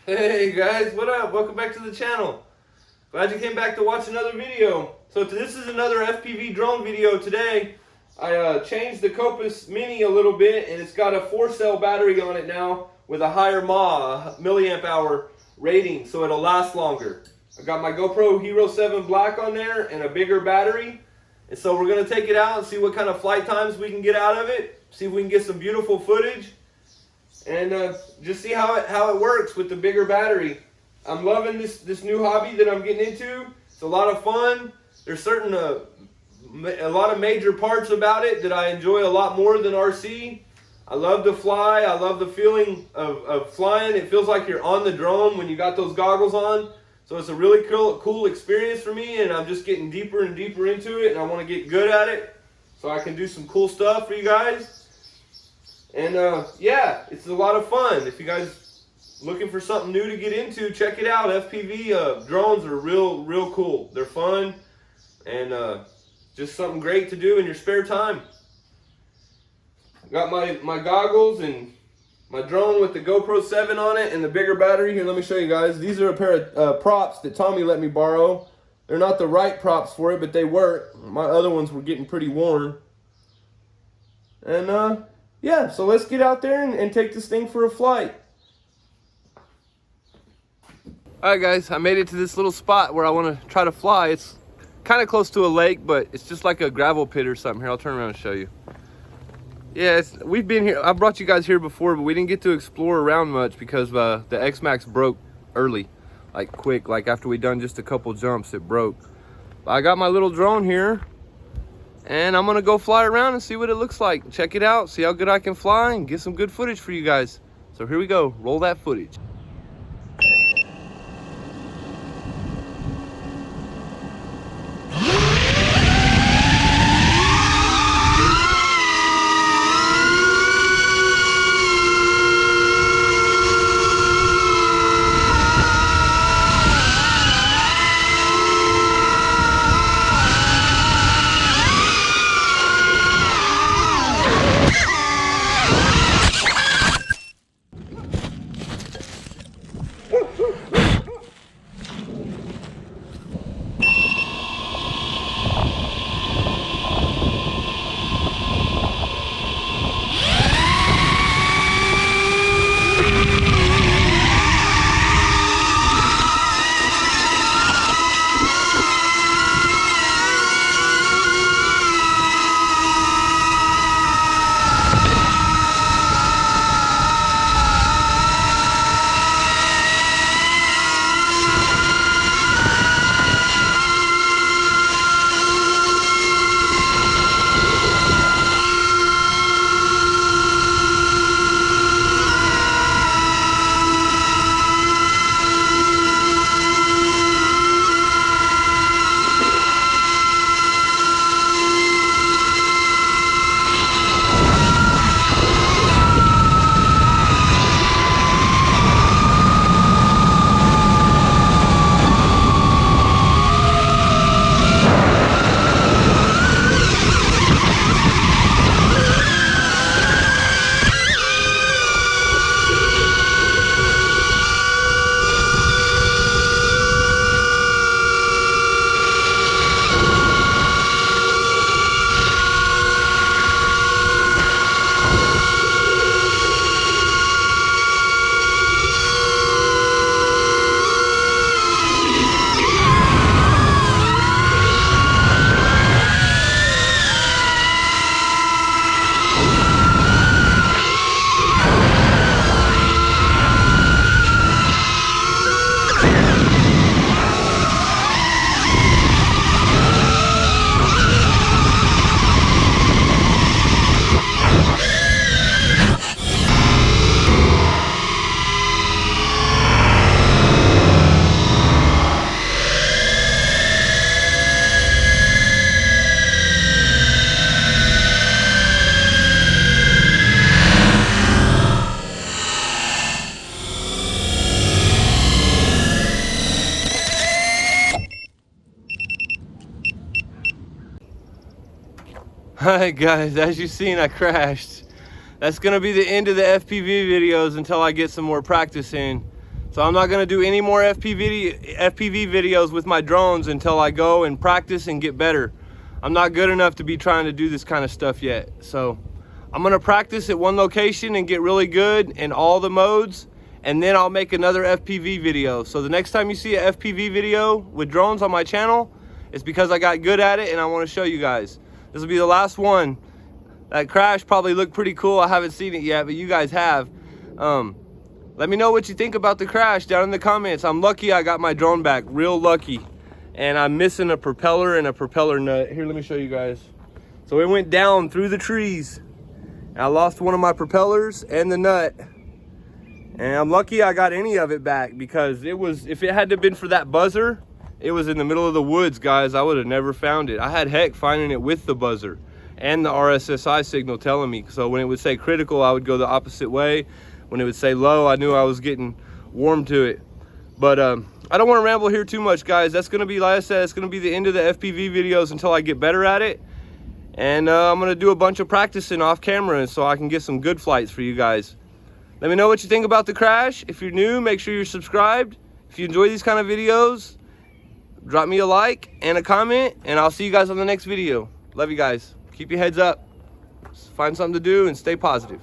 Hey guys, what up? Welcome back to the channel. Glad you came back to watch another video. So this is another FPV drone video today. I changed the Kopis Mini a little bit, and it's got a 4-cell battery on it now with a higher milliamp hour rating, so it'll last longer. I got my GoPro Hero 7 Black on there and a bigger battery. And so we're going to take it out and see what kind of flight times we can get out of it. See if we can get some beautiful footage. And just see how it works with the bigger battery. I'm loving this new hobby that I'm getting into. It's a lot of fun. There's a lot of major parts about it that I enjoy a lot more than RC. I love to fly. I love the feeling of flying. It feels like you're on the drone when you got those goggles on. So it's a really cool experience for me, and I'm just getting deeper and deeper into it, and I want to get good at it so I can do some cool stuff for you guys. And yeah, it's a lot of fun. If you guys looking for something new to get into, check it out. FPV drones are real cool. They're fun and just something great to do in your spare time. I got my goggles and my drone with the GoPro 7 on it and the bigger battery. Here, let me show you guys. These are a pair of props that Tommy let me borrow. They're not the right props for it, but they work. My other ones were getting pretty worn. And yeah, so let's get out there and take this thing for a flight. Alright guys, I made it to this little spot where I want to try to fly. It's kind of close to a lake, but it's just like a gravel pit or something. Here, I'll turn around and show you. Yeah, we've been here. I brought you guys here before, but we didn't get to explore around much because the X-Max broke early, like quick, like after we done just a couple jumps, it broke. But I got my little drone here, and I'm gonna go fly around and see what it looks like. Check it out, see how good I can fly, and get some good footage for you guys. So here we go, roll that footage. Alright guys, as you've seen, I crashed. That's gonna be the end of the FPV videos until I get some more practice in. So I'm not gonna do any more FPV videos with my drones until I go and practice and get better. I'm not good enough to be trying to do this kind of stuff yet. So I'm gonna practice at one location and get really good in all the modes, and then I'll make another FPV video. So the next time you see an FPV video with drones on my channel, it's because I got good at it and I wanna show you guys. This will be the last one. That crash probably looked pretty cool. I haven't seen it yet, but you guys have. Let me know what you think about the crash down in the comments. I'm lucky I got my drone back, real lucky. And I'm missing a propeller and a propeller nut. Here, let me show you guys. So it went down through the trees. And I lost one of my propellers and the nut. And I'm lucky I got any of it back, because it was, if it had to have been for that buzzer, it was in the middle of the woods, guys. I would have never found it. I had heck finding it with the buzzer and the RSSI signal telling me. So when it would say critical, I would go the opposite way. When it would say low, I knew I was getting warm to it. But I don't want to ramble here too much, guys. That's going to be, like I said, it's going to be the end of the FPV videos until I get better at it. And I'm going to do a bunch of practicing off camera so I can get some good flights for you guys. Let me know what you think about the crash. If you're new, make sure you're subscribed. If you enjoy these kind of videos, drop me a like and a comment, and I'll see you guys on the next video. Love you guys. Keep your heads up. Find something to do and stay positive.